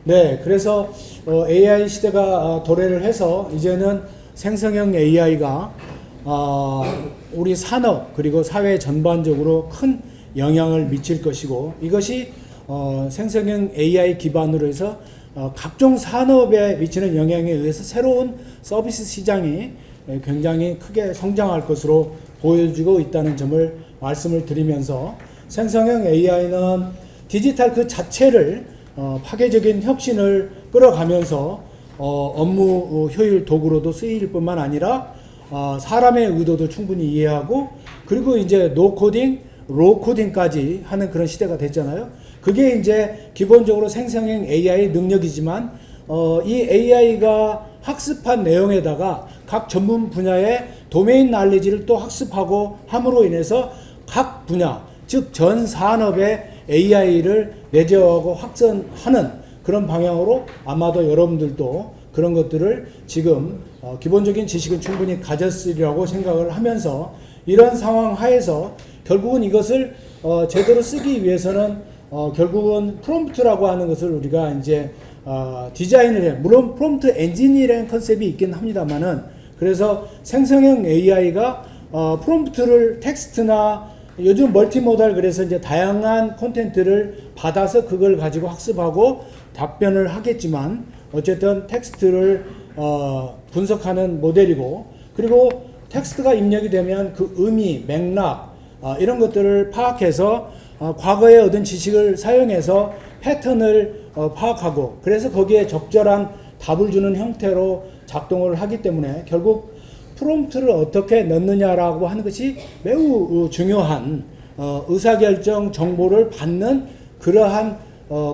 네, 그래서 AI 시대가 도래를 해서 이제는 생성형 AI가 우리 산업 그리고 사회 전반적으로 큰 영향을 미칠 것이고, 이것이 생성형 AI 기반으로 해서 각종 산업에 미치는 영향에 의해서 새로운 서비스 시장이 굉장히 크게 성장할 것으로 보여지고 있다는 점을 말씀을 드리면서, 생성형 AI는 디지털 그 자체를 파괴적인 혁신을 끌어가면서 업무 효율 도구로도 쓰일 뿐만 아니라 사람의 의도도 충분히 이해하고, 그리고 이제 노코딩, 로코딩까지 하는 그런 시대가 됐잖아요. 그게 이제 기본적으로 생성형 AI 능력이지만, 이 AI가 학습한 내용에다가 각 전문 분야의 도메인 날리지를 또 학습하고 함으로 인해서 각 분야, 즉 전 산업에 AI를 내재하고 확산하는 그런 방향으로 아마도 여러분들도 그런 것들을 지금 기본적인 지식은 충분히 가졌으리라고 생각을 하면서, 이런 상황 하에서 결국은 이것을 제대로 쓰기 위해서는 결국은 프롬프트라고 하는 것을 우리가 이제 디자인을 해. 물론 프롬프트 엔지니어라는 컨셉이 있긴 합니다만은, 그래서 생성형 AI가 프롬프트를 텍스트나 요즘 멀티모달, 그래서 이제 다양한 콘텐츠를 받아서 그걸 가지고 학습하고 답변을 하겠지만, 어쨌든 텍스트를 분석하는 모델이고, 그리고 텍스트가 입력이 되면 그 의미, 맥락 이런 것들을 파악해서 과거에 얻은 지식을 사용해서 패턴을 파악하고, 그래서 거기에 적절한 답을 주는 형태로 작동을 하기 때문에 결국 프롬프트를 어떻게 넣느냐라고 하는 것이 매우 중요한 의사결정 정보를 받는 그러한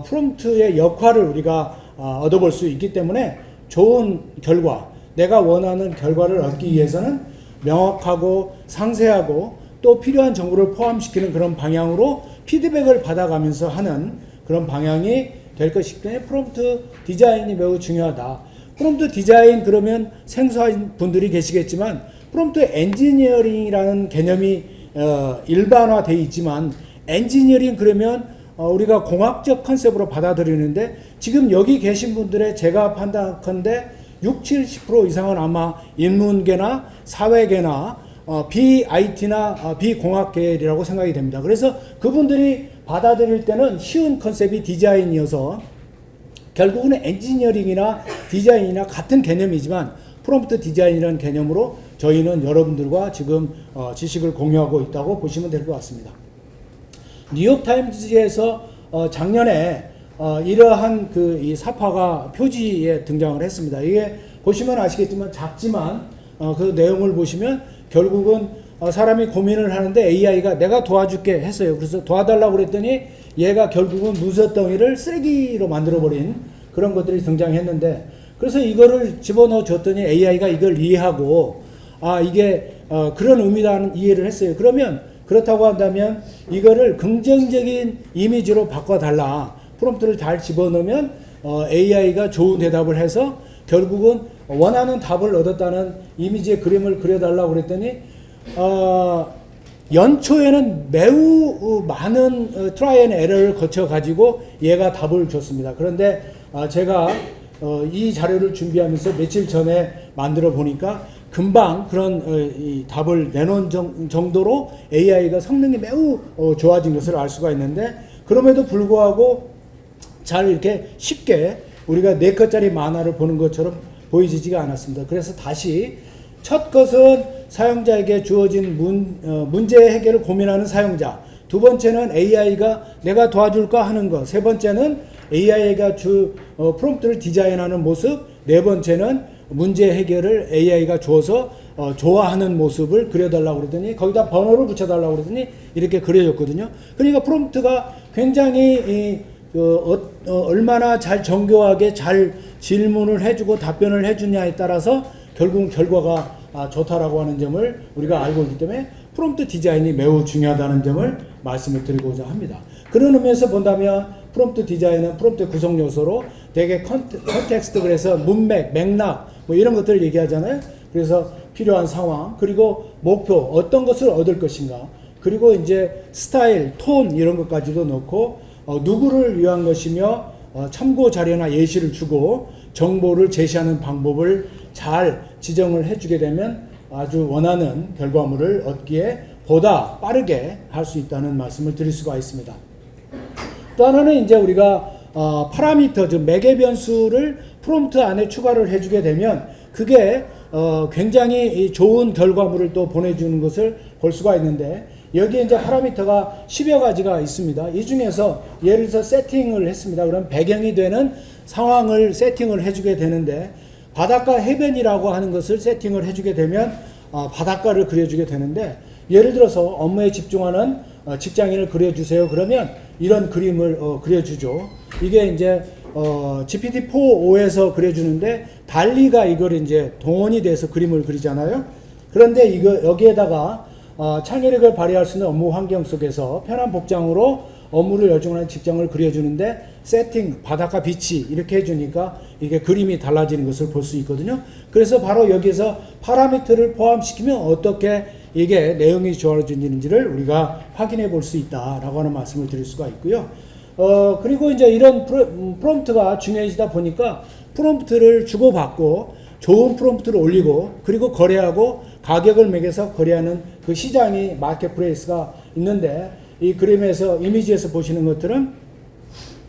프롬프트의 역할을 우리가 얻어볼 수 있기 때문에, 좋은 결과, 내가 원하는 결과를 얻기 위해서는 명확하고 상세하고 또 필요한 정보를 포함시키는 그런 방향으로 피드백을 받아가면서 하는 그런 방향이 될 것이기 때문에 프롬프트 디자인이 매우 중요하다. 프롬프트 디자인 그러면 생소한 분들이 계시겠지만, 프롬프트 엔지니어링이라는 개념이 일반화되어 있지만, 엔지니어링 그러면 우리가 공학적 컨셉으로 받아들이는데, 지금 여기 계신 분들의 제가 판단컨대 60-70% 이상은 아마 인문계나 사회계나 BIT나 비공학계라고 생각이 됩니다. 그래서 그분들이 받아들일 때는 쉬운 컨셉이 디자인이어서 결국은 엔지니어링이나 디자인이나 같은 개념이지만, 프롬프트 디자인이라는 개념으로 저희는 여러분들과 지금 지식을 공유하고 있다고 보시면 될 것 같습니다. 뉴욕타임즈에서 작년에 이러한 이 사파가 표지에 등장을 했습니다. 이게 보시면 아시겠지만 작지만 그 내용을 보시면 결국은 사람이 고민을 하는데 AI가 내가 도와줄게 했어요. 그래서 도와달라고 그랬더니 얘가 결국은 문서덩이를 쓰레기로 만들어버린 그런 것들이 등장했는데, 그래서 이거를 집어넣어 줬더니 AI가 이걸 이해하고 이게 그런 의미라는 이해를 했어요. 그러면 그렇다고 한다면 이거를 긍정적인 이미지로 바꿔달라. 프롬프트를 잘 집어넣으면 AI가 좋은 대답을 해서 결국은 원하는 답을 얻었다는 이미지의 그림을 그려달라고 그랬더니 연초에는 매우 많은 트라이 앤 에러를 거쳐 가지고 얘가 답을 줬습니다. 그런데 제가 이 자료를 준비하면서 며칠 전에 만들어 보니까 금방 그런 이 답을 내놓은 정도로 AI가 성능이 매우 좋아진 것을 알 수가 있는데, 그럼에도 불구하고 잘 이렇게 쉽게 우리가 4컷짜리 만화를 보는 것처럼 보이지가 않았습니다. 그래서 다시 첫 것은 사용자에게 주어진 문제 해결을 고민하는 사용자, 두 번째는 AI가 내가 도와줄까 하는 것, 세 번째는 AI가 프롬프트를 디자인하는 모습, 네 번째는 문제 해결을 AI가 줘서 좋아하는 모습을 그려달라고 그러더니 거기다 번호를 붙여달라고 그러더니 이렇게 그려졌거든요. 그러니까 프롬프트가 굉장히 얼마나 잘 정교하게 잘 질문을 해주고 답변을 해주냐에 따라서 결국은 결과가 좋다라고 하는 점을 우리가 알고 있기 때문에 프롬프트 디자인이 매우 중요하다는 점을 말씀을 드리고자 합니다. 그런 의미에서 본다면 프롬프트 디자인은 프롬프트 구성 요소로 되게 컨텍스트, 그래서 문맥, 맥락 뭐 이런 것들을 얘기하잖아요. 그래서 필요한 상황, 그리고 목표, 어떤 것을 얻을 것인가, 그리고 이제 스타일, 톤 이런 것까지도 넣고 누구를 위한 것이며 참고 자료나 예시를 주고 정보를 제시하는 방법을 잘 지정을 해주게 되면 아주 원하는 결과물을 얻기에 보다 빠르게 할 수 있다는 말씀을 드릴 수가 있습니다. 또 하나는 이제 우리가 파라미터, 즉 매개 변수를 프롬프트 안에 추가를 해주게 되면 그게 굉장히 좋은 결과물을 또 보내주는 것을 볼 수가 있는데, 여기에 이제 파라미터가 10여 가지가 있습니다. 이 중에서 예를 들어서 세팅을 했습니다. 그럼 배경이 되는 상황을 세팅을 해주게 되는데, 바닷가 해변이라고 하는 것을 세팅을 해주게 되면 바닷가를 그려주게 되는데, 예를 들어서 업무에 집중하는 직장인을 그려주세요. 그러면 이런 그림을 그려주죠. 이게 이제 GPT-4.5에서 그려주는데, 달리가 이걸 이제 동원이 돼서 그림을 그리잖아요. 그런데 여기에다가 창의력을 발휘할 수 있는 업무 환경 속에서 편한 복장으로 업무를 열중하는 직장을 그려주는데, 세팅, 바닷가 비치 이렇게 해주니까 이게 그림이 달라지는 것을 볼 수 있거든요. 그래서 바로 여기서 파라미터를 포함시키면 어떻게 이게 내용이 좋아지는지를 우리가 확인해 볼 수 있다라고 하는 말씀을 드릴 수가 있고요. 그리고 이제 이런 프롬프트가 중요해지다 보니까 프롬프트를 주고받고 좋은 프롬프트를 올리고 그리고 거래하고 가격을 매겨서 거래하는 그 시장이 마켓플레이스가 있는데, 이 그림에서 이미지에서 보시는 것들은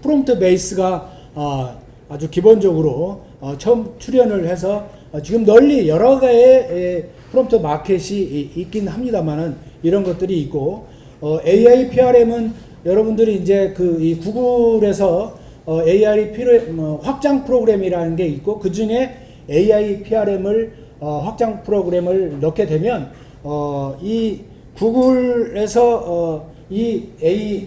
프롬프트 베이스가 아주 기본적으로 처음 출현을 해서 지금 널리 여러 개의 프롬프트 마켓이 있긴 합니다만은 이런 것들이 있고, AI PRM은 여러분들이 이제 이 구글에서 AI 확장 프로그램이라는 게 있고, 그 중에 AI PRM을 확장 프로그램을 넣게 되면 이 구글에서 이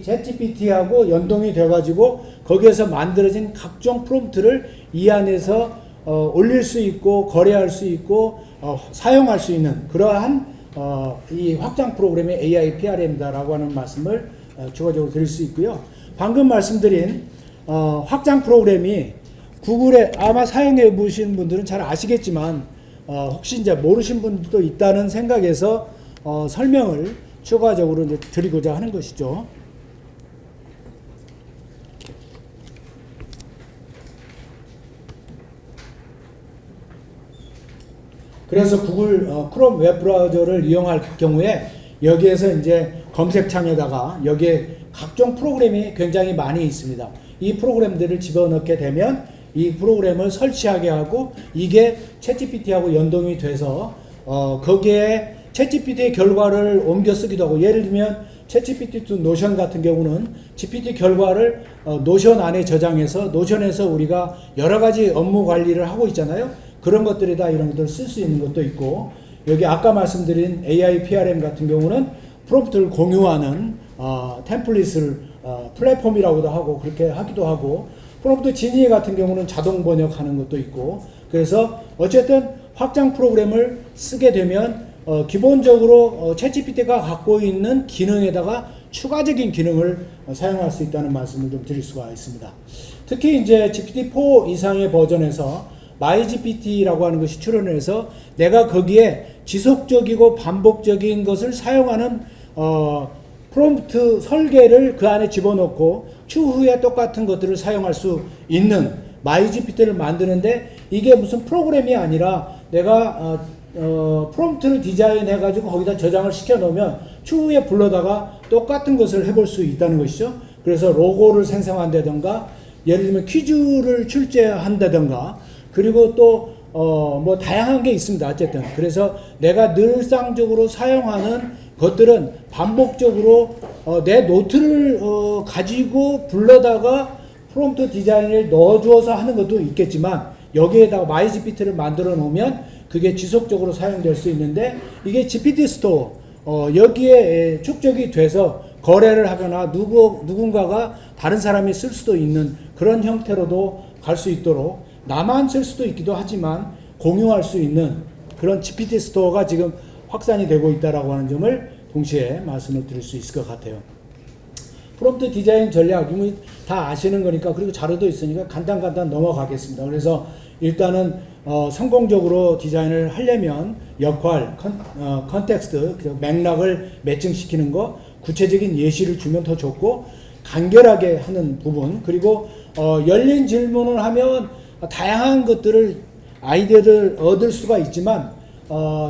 ChatGPT하고 연동이 돼 가지고 거기에서 만들어진 각종 프롬프트를 이 안에서 올릴 수 있고 거래할 수 있고 사용할 수 있는 그러한 이 확장 프로그램이 AI PRM이다라고 하는 말씀을 추가적으로 드릴 수 있고요. 방금 말씀드린 확장 프로그램이 구글에 아마 사용해 보신 분들은 잘 아시겠지만 혹시 이제 모르신 분들도 있다는 생각에서 설명을 추가적으로 이제 드리고자 하는 것이죠. 그래서 구글 크롬 웹브라우저를 이용할 경우에 여기에서 이제 검색창에다가 여기에 각종 프로그램이 굉장히 많이 있습니다. 이 프로그램들을 집어넣게 되면 이 프로그램을 설치하게 하고 이게 챗GPT하고 연동이 돼서 거기에 챗GPT의 결과를 옮겨 쓰기도 하고, 예를 들면 챗GPT 노션 같은 경우는 GPT 결과를 노션 안에 저장해서 노션에서 우리가 여러 가지 업무 관리를 하고 있잖아요. 그런 것들에다 이런 것들을 쓸 수 있는 것도 있고, 여기 아까 말씀드린 AI PRM 같은 경우는 프롬프트를 공유하는 템플릿을 플랫폼이라고도 하고 그렇게 하기도 하고, 프롬프트 지니 같은 경우는 자동 번역하는 것도 있고, 그래서 어쨌든 확장 프로그램을 쓰게 되면 기본적으로 챗GPT가 갖고 있는 기능에다가 추가적인 기능을 사용할 수 있다는 말씀을 좀 드릴 수가 있습니다. 특히 이제 GPT-4 이상의 버전에서 MyGPT라고 하는 것이 출현해서 내가 거기에 지속적이고 반복적인 것을 사용하는 프롬프트 설계를 그 안에 집어넣고 추후에 똑같은 것들을 사용할 수 있는 MyGPT를 만드는데, 이게 무슨 프로그램이 아니라 내가 프롬프트를 디자인해 가지고 거기다 저장을 시켜 놓으면 추후에 불러다가 똑같은 것을 해볼 수 있다는 것이죠. 그래서 로고를 생성한다든가, 예를 들면 퀴즈를 출제한다든가, 그리고 또 뭐 다양한 게 있습니다. 어쨌든 그래서 내가 늘상적으로 사용하는 것들은 반복적으로 내 노트를 가지고 불러다가 프롬프트 디자인을 넣어주어서 하는 것도 있겠지만, 여기에다가 MyGPT를 만들어 놓으면 그게 지속적으로 사용될 수 있는데, 이게 GPT 스토어 여기에 축적이 돼서 거래를 하거나 누군가가 다른 사람이 쓸 수도 있는 그런 형태로도 갈 수 있도록, 나만 쓸 수도 있기도 하지만 공유할 수 있는 그런 GPT 스토어가 지금 확산이 되고 있다라고 하는 점을 동시에 말씀을 드릴 수 있을 것 같아요. 프롬프트 디자인 전략 이미 다 아시는 거니까, 그리고 자료도 있으니까 간단 넘어가겠습니다. 그래서 일단은 성공적으로 디자인을 하려면 역할, 컨텍스트, 맥락을 매칭시키는 거, 구체적인 예시를 주면 더 좋고, 간결하게 하는 부분, 그리고 열린 질문을 하면 다양한 것들을 아이디어를 얻을 수가 있지만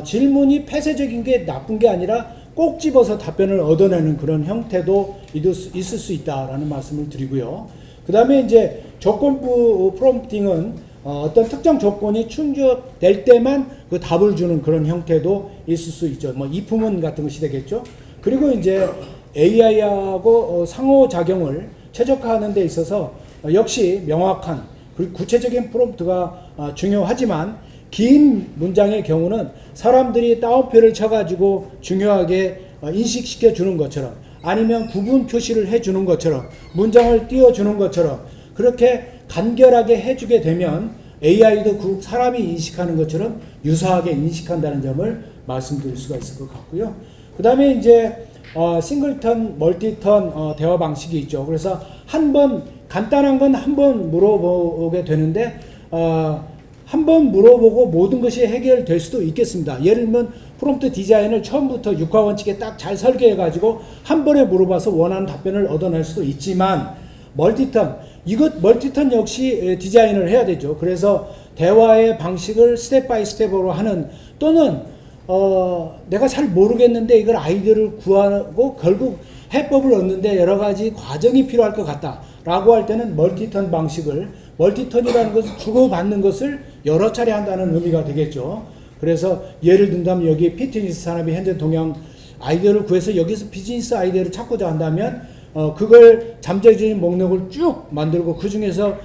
질문이 폐쇄적인 게 나쁜 게 아니라 꼭 집어서 답변을 얻어내는 그런 형태도 있을 수 있다라는 말씀을 드리고요. 그 다음에 이제 조건부 프롬프팅은 어떤 특정 조건이 충족될 때만 그 답을 주는 그런 형태도 있을 수 있죠. 뭐 이프문 같은 것이 되겠죠. 그리고 이제 AI하고 상호작용을 최적화하는 데 있어서 역시 명확한 그리고 구체적인 프롬프트가 중요하지만 긴 문장의 경우는 사람들이 따옴표를 쳐가지고 중요하게 인식시켜 주는 것처럼 아니면 구분 표시를 해주는 것처럼 문장을 띄워주는 것처럼 그렇게 간결하게 해주게 되면 AI도 그 사람이 인식하는 것처럼 유사하게 인식한다는 점을 말씀드릴 수가 있을 것 같고요. 그 다음에 이제 싱글턴, 멀티턴 대화 방식이 있죠. 그래서 한 번 간단한 건 한 번 물어보게 되는데 한 번 물어보고 모든 것이 해결될 수도 있겠습니다. 예를 들면 프롬프트 디자인을 처음부터 육하원칙에 딱 잘 설계해 가지고 한 번에 물어봐서 원하는 답변을 얻어낼 수도 있지만 멀티턴 역시 디자인을 해야 되죠. 그래서 대화의 방식을 스텝 바이 스텝으로 하는 또는 내가 잘 모르겠는데 이걸 아이디어를 구하고 결국 해법을 얻는데 여러 가지 과정이 필요할 것 같다 라고 할 때는 멀티턴 방식을 멀티턴이라는 것은 주고받는 것을 여러 차례 한다는 의미가 되겠죠. 그래서 예를 든다면 여기 피트니스 산업이 현대 동양 아이디어를 구해서 여기서 비즈니스 아이디어를 찾고자 한다면 그걸 잠재적인 목록을 쭉 만들고 그 중에서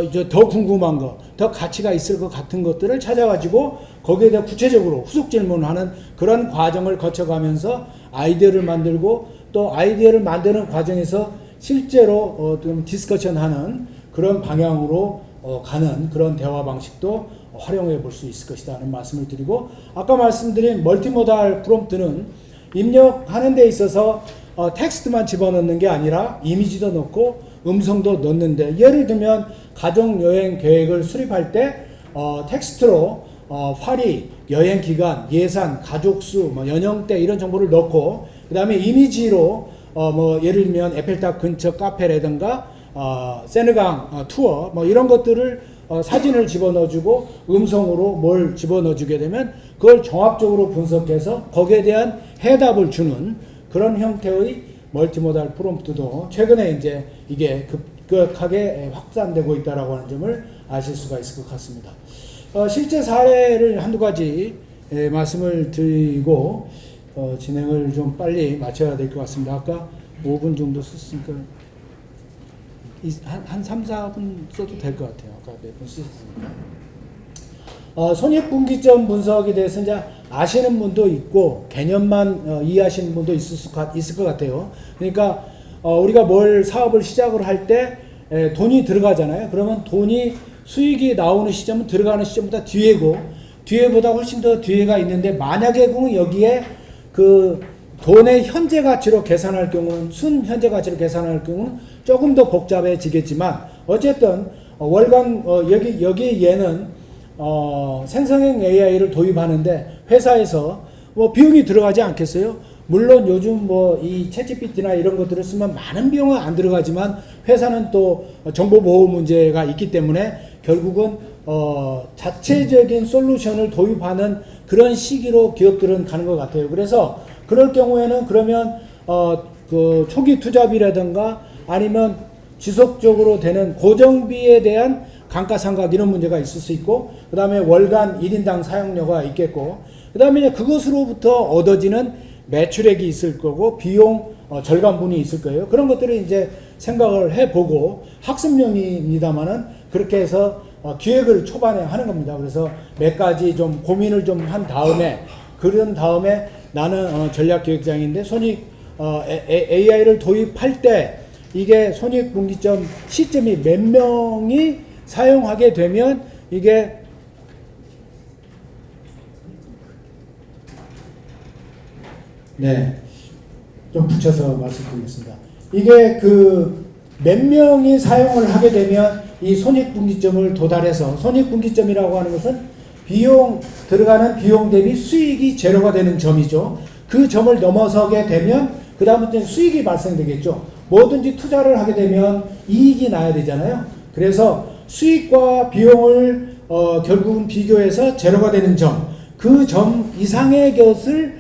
이제 더 궁금한 거, 더 가치가 있을 것 같은 것들을 찾아가지고 거기에 대해 구체적으로 후속 질문을 하는 그런 과정을 거쳐가면서 아이디어를 만들고 또 아이디어를 만드는 과정에서 실제로 좀 디스커션하는 그런 방향으로 가는 그런 대화 방식도 활용해 볼 수 있을 것이다 하는 말씀을 드리고 아까 말씀드린 멀티모달 프롬프트는 입력하는 데 있어서 텍스트만 집어넣는 게 아니라 이미지도 넣고 음성도 넣는데 예를 들면 가족여행 계획을 수립할 때 텍스트로 파리, 여행 기간, 예산, 가족수, 뭐 연령대 이런 정보를 넣고 그 다음에 이미지로 뭐 예를 들면 에펠탑 근처 카페라든가 세느강 투어 뭐 이런 것들을 사진을 집어넣어주고 음성으로 뭘 집어넣어주게 되면 그걸 종합적으로 분석해서 거기에 대한 해답을 주는 그런 형태의 멀티모달 프롬프트도 최근에 이제 이게 급격하게 확산되고 있다라고 하는 점을 아실 수가 있을 것 같습니다. 실제 사례를 한두 가지 말씀을 드리고 진행을 좀 빨리 마쳐야 될 것 같습니다. 아까 5분 정도 썼으니까 한 3, 4분 써도 될 것 같아요. 아까 몇 분 쓰셨으니까. 손익분기점 분석에 대해서 이제 아시는 분도 있고 개념만 이해하시는 분도 있을 것 같아요. 그러니까 우리가 뭘 사업을 시작을 할 때 돈이 들어가잖아요. 그러면 돈이 수익이 나오는 시점은 들어가는 시점보다 뒤에고 뒤에보다 훨씬 더 뒤에가 있는데 만약에 여기에 그 돈의 현재 가치로 계산할 경우는 순현재 가치로 계산할 경우는 조금 더 복잡해지겠지만 어쨌든 월간 여기 얘는 생성형 AI를 도입하는데 회사에서 뭐 비용이 들어가지 않겠어요? 물론 요즘 뭐 이 챗GPT나 이런 것들을 쓰면 많은 비용은 안 들어가지만 회사는 또 정보 보호 문제가 있기 때문에 결국은 자체적인 솔루션을 도입하는 그런 시기로 기업들은 가는 것 같아요. 그래서 그럴 경우에는 그러면 그 초기 투자비라든가 아니면 지속적으로 되는 고정비에 대한 감가상각 이런 문제가 있을 수 있고 그 다음에 월간 1인당 사용료가 있겠고 그 다음에 그것으로부터 얻어지는 매출액이 있을 거고 비용 절감분이 있을 거예요. 그런 것들을 이제 생각을 해보고 학습용입니다만은 그렇게 해서 기획을 초반에 하는 겁니다. 그래서 몇 가지 좀 고민을 좀 한 다음에 그런 다음에 나는 전략기획장인데 AI를 도입할 때 이게 손익분기점 시점이 몇 명이 사용하게 되면 이게 좀 붙여서 말씀드리겠습니다. 이게 그 몇 명이 사용을 하게 되면 이 손익분기점을 도달해서 손익분기점이라고 하는 것은 들어가는 비용 대비 수익이 제로가 되는 점이죠. 그 점을 넘어서게 되면 그 다음부터는 수익이 발생되겠죠. 뭐든지 투자를 하게 되면 이익이 나야 되잖아요. 그래서 수익과 비용을 결국은 비교해서 제로가 되는 점, 그 점 이상의 것을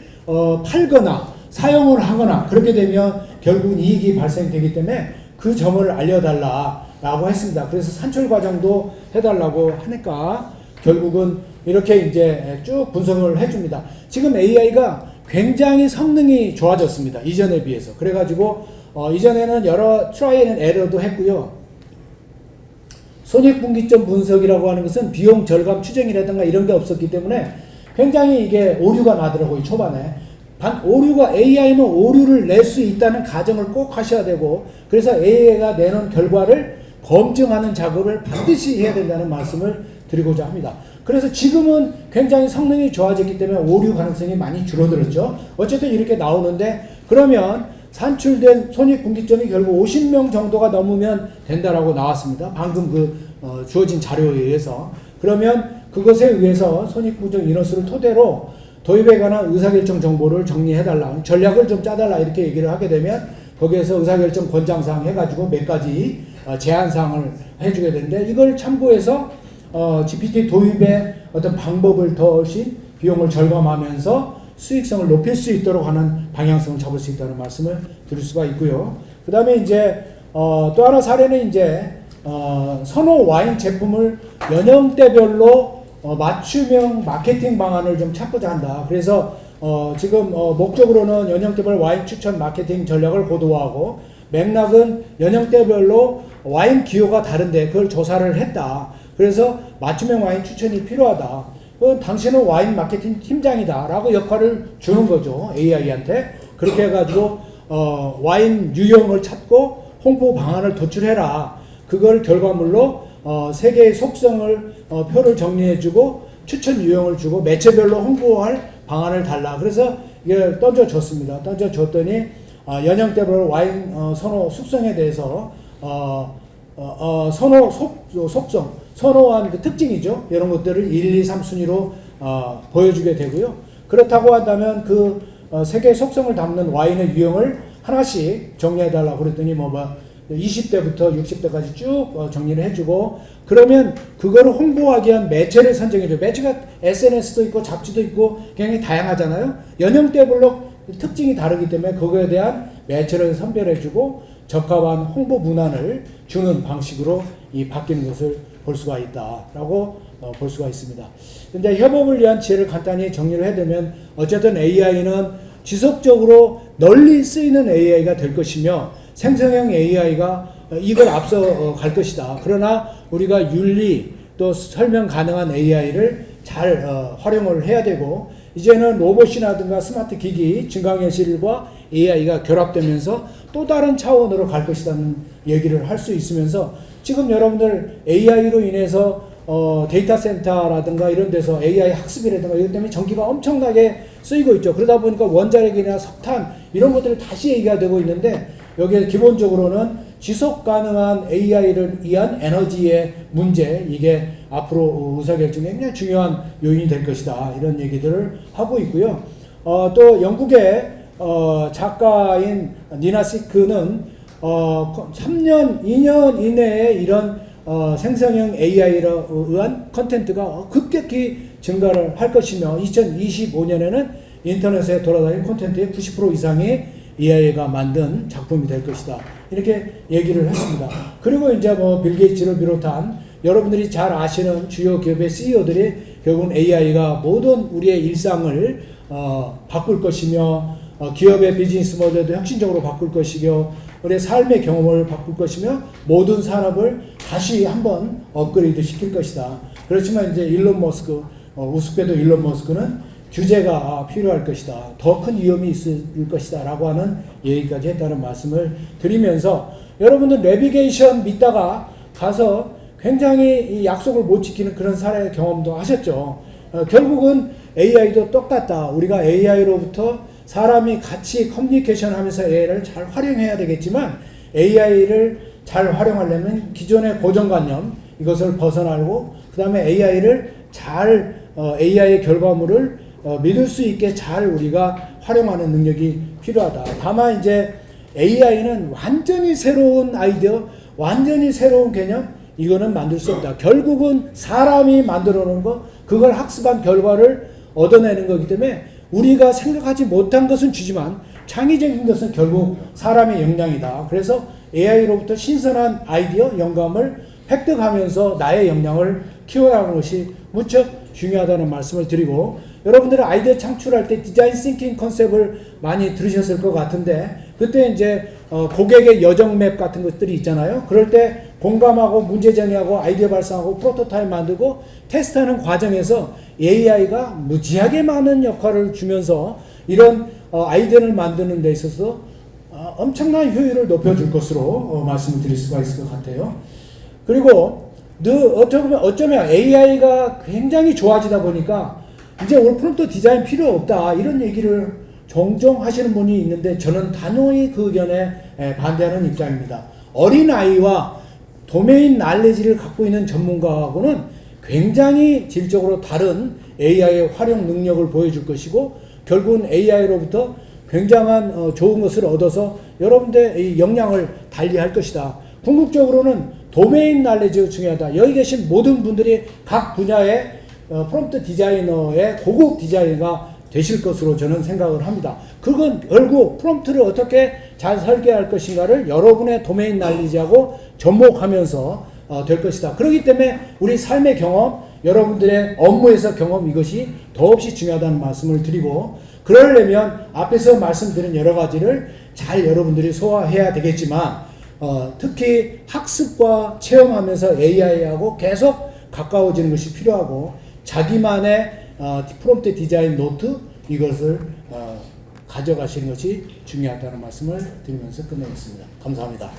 팔거나 사용을 하거나 그렇게 되면 결국은 이익이 발생되기 때문에 그 점을 알려달라라고 했습니다. 그래서 산출 과정도 해달라고 하니까 결국은 이렇게 이제 쭉 분석을 해줍니다. 지금 AI가 굉장히 성능이 좋아졌습니다. 이전에 비해서. 그래가지고 이전에는 여러 트라이 앤 에러도 했고요. 손익분기점 분석이라고 하는 것은 비용 절감 추정이라든가 이런 게 없었기 때문에 굉장히 이게 오류가 나더라고요. 초반에. 오류가 AI는 오류를 낼 수 있다는 가정을 꼭 하셔야 되고, 그래서 AI가 내놓은 결과를 검증하는 작업을 반드시 해야 된다는 말씀을 드리고자 합니다. 그래서 지금은 굉장히 성능이 좋아졌기 때문에 오류 가능성이 많이 줄어들었죠. 어쨌든 이렇게 나오는데, 그러면 산출된 손익분기점이 결국 50명 정도가 넘으면 된다라고 나왔습니다. 방금 주어진 자료에 의해서. 그러면 그것에 의해서 손익분기점 인원수를 토대로 도입에 관한 의사결정 정보를 정리해달라, 전략을 좀 짜달라 이렇게 얘기를 하게 되면 거기에서 의사결정 권장사항 해가지고 몇 가지 제안사항을 해주게 되는데, 이걸 참고해서 GPT 도입의 어떤 방법을 더 훨씬 비용을 절감하면서 수익성을 높일 수 있도록 하는 방향성을 잡을 수 있다는 말씀을 드릴 수가 있고요. 그 다음에 이제 또 하나 사례는 이제 선호 와인 제품을 연령대별로 맞춤형 마케팅 방안을 좀 찾고자 한다. 그래서 지금 목적으로는 연령대별 와인 추천 마케팅 전략을 고도화하고, 맥락은 연령대별로 와인 기호가 다른데 그걸 조사를 했다. 그래서 맞춤형 와인 추천이 필요하다. 그건 당신은 와인 마케팅 팀장이다 라고 역할을 주는 거죠. AI한테. 그렇게 해가지고 와인 유형을 찾고 홍보 방안을 도출해라. 그걸 결과물로 세 개의 속성을 표를 정리해주고 추천 유형을 주고 매체별로 홍보할 방안을 달라. 그래서 이걸 던져줬습니다. 던져줬더니 연령대별 와인 선호 숙성에 대해서 선호 속성, 선호한 그 특징이죠. 이런 것들을 1, 2, 3 순위로 보여주게 되고요. 그렇다고 한다면 그 세 개의 속성을 담는 와인의 유형을 하나씩 정리해달라고 그랬더니 20대부터 60대까지 쭉 정리를 해주고, 그러면 그거를 홍보하기 위한 매체를 선정해줘요. 매체가 SNS도 있고 잡지도 있고 굉장히 다양하잖아요. 연령대별로 특징이 다르기 때문에 그거에 대한 매체를 선별해주고 적합한 홍보 문안을 주는 방식으로 바뀌는 것을 볼 수가 있다라고 볼 수가 있습니다. 근데 협업을 위한 지혜를 간단히 정리를 해두면, 어쨌든 AI는 지속적으로 널리 쓰이는 AI가 될 것이며 생성형 AI가 이걸 앞서 갈 것이다. 그러나 우리가 윤리 또 설명 가능한 AI를 잘 활용을 해야 되고, 이제는 로봇이라든가 스마트 기기, 증강현실과 AI가 결합되면서 또 다른 차원으로 갈 것이라는 얘기를 할 수 있으면서, 지금 여러분들 AI로 인해서 데이터 센터라든가 이런 데서 AI 학습이라든가 이것 때문에 전기가 엄청나게 쓰이고 있죠. 그러다 보니까 원자력이나 석탄 이런 것들이 다시 얘기가 되고 있는데, 여기에 기본적으로는 지속 가능한 AI를 위한 에너지의 문제, 이게 앞으로 의사결정에 굉장히 중요한 요인이 될 것이다. 이런 얘기들을 하고 있고요. 또 영국의 작가인 니나 시크는 3년, 2년 이내에 이런 생성형 AI로 의한 컨텐츠가 급격히 증가를 할 것이며, 2025년에는 인터넷에 돌아다니는 콘텐츠의 90% 이상이 AI가 만든 작품이 될 것이다. 이렇게 얘기를 했습니다. 그리고 이제 빌 게이츠를 비롯한 여러분들이 잘 아시는 주요 기업의 CEO들이 결국은 AI가 모든 우리의 일상을 바꿀 것이며, 기업의 비즈니스 모델도 혁신적으로 바꿀 것이며, 우리의 삶의 경험을 바꿀 것이며, 모든 산업을 다시 한번 업그레이드 시킬 것이다. 그렇지만 이제 일론 머스크, 우습게도 일론 머스크는 규제가 필요할 것이다. 더 큰 위험이 있을 것이다. 라고 하는 얘기까지 했다는 말씀을 드리면서, 여러분들 내비게이션 믿다가 가서 굉장히 약속을 못 지키는 그런 사례 경험도 하셨죠. 결국은 AI도 똑같다. 우리가 AI로부터 사람이 같이 커뮤니케이션 하면서 AI를 잘 활용해야 되겠지만, AI를 잘 활용하려면 기존의 고정관념, 이것을 벗어나고, 그 다음에 AI를 잘, AI의 결과물을 믿을 수 있게 잘 우리가 활용하는 능력이 필요하다. 다만 이제 AI는 완전히 새로운 아이디어, 완전히 새로운 개념, 이거는 만들 수 없다. 결국은 사람이 만들어 놓은 거, 그걸 학습한 결과를 얻어내는 거기 때문에 우리가 생각하지 못한 것은 주지만 창의적인 것은 결국 사람의 역량이다. 그래서 AI로부터 신선한 아이디어, 영감을 획득하면서 나의 역량을 키워나가는 것이 무척 중요하다는 말씀을 드리고, 여러분들은 아이디어 창출할 때 디자인 싱킹 컨셉을 많이 들으셨을 것 같은데, 그때 이제 고객의 여정 맵 같은 것들이 있잖아요. 그럴 때 공감하고 문제 정의하고 아이디어 발상하고 프로토타입 만들고 테스트하는 과정에서 AI가 무지하게 많은 역할을 주면서 이런 아이디어를 만드는 데 있어서 엄청난 효율을 높여줄 것으로 말씀을 드릴 수가 있을 것 같아요. 그리고 어쩌면 AI가 굉장히 좋아지다 보니까 이제 오늘 프롬프트 디자인 필요 없다, 이런 얘기를 종종 하시는 분이 있는데, 저는 단호히 그 의견에 반대하는 입장입니다. 어린아이와 도메인 날레지를 갖고 있는 전문가하고는 굉장히 질적으로 다른 AI의 활용 능력을 보여줄 것이고, 결국은 AI로부터 굉장한 좋은 것을 얻어서 여러분들의 역량을 달리할 것이다. 궁극적으로는 도메인 날레지가 중요하다. 여기 계신 모든 분들이 각 분야의 프롬프트 디자이너의 고급 디자이너가 되실 것으로 저는 생각을 합니다. 그건 결국 프롬프트를 어떻게 잘 설계할 것인가를 여러분의 도메인 날리지하고 접목하면서 될 것이다. 그렇기 때문에 우리 삶의 경험, 여러분들의 업무에서 경험, 이것이 더없이 중요하다는 말씀을 드리고, 그러려면 앞에서 말씀드린 여러 가지를 잘 여러분들이 소화해야 되겠지만, 특히 학습과 체험하면서 AI하고 계속 가까워지는 것이 필요하고, 자기만의 프롬프트 디자인 노트, 이것을 가져가시는 것이 중요하다는 말씀을 드리면서 끝내겠습니다. 감사합니다.